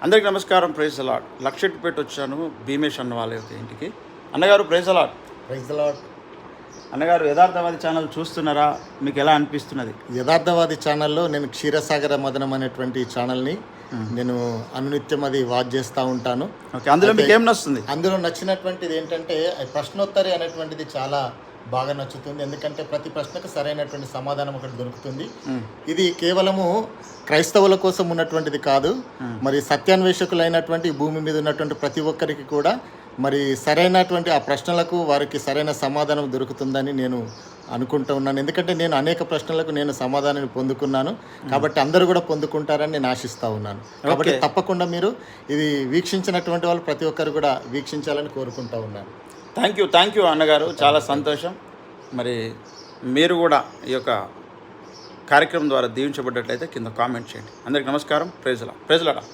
అందరికీ నమస్కారం. ప్రైజ్ అలాడ్. లక్షెట్టిపేట వచ్చాను భీమేష్ అన్న వాళ్ళ యొక్క ఇంటికి. అన్నగారు ప్రైజ్ అలాడ్. Praise the Lord. అన్నగారు యథార్థవాది ఛానల్ చూస్తున్నారా? మీకు ఎలా అనిపిస్తున్నది? యథార్థవాది ఛానల్లో నేను క్షీరసాగర మదనం అనేటువంటి ఛానల్ని నేను అనునిత్యం అది వాచ్ చేస్తూ ఉంటాను. ఓకే, అందులో మీకు ఏం నచ్చుతుంది? అందులో నచ్చినటువంటిది ఏంటంటే ప్రశ్నోత్తరి అనేటువంటిది చాలా బాగా నచ్చుతుంది. ఎందుకంటే ప్రతి ప్రశ్నకు సరైనటువంటి సమాధానం ఒకటి దొరుకుతుంది. ఇది కేవలము క్రైస్తవుల కోసం ఉన్నటువంటిది కాదు, మరి సత్యాన్వేషకులైనటువంటి భూమి మీద ఉన్నటువంటి ప్రతి ఒక్కరికి కూడా మరి సరైనటువంటి ఆ ప్రశ్నలకు వారికి సరైన సమాధానం దొరుకుతుందని నేను అనుకుంటూ ఉన్నాను. ఎందుకంటే నేను అనేక ప్రశ్నలకు నేను సమాధానాన్ని పొందుకున్నాను, కాబట్టి అందరూ కూడా పొందుకుంటారని నేను ఆశిస్తూ ఉన్నాను. కాబట్టి తప్పకుండా మీరు ఇది వీక్షించినటువంటి వాళ్ళు ప్రతి ఒక్కరు కూడా వీక్షించాలని కోరుకుంటూ ఉన్నాను. థ్యాంక్ యూ అన్నగారు, చాలా సంతోషం. మరి మీరు కూడా ఈ యొక్క కార్యక్రమం ద్వారా దీవించబడ్డట్లయితే కింద కామెంట్ చేయండి. అందరికీ నమస్కారం. Praise lord.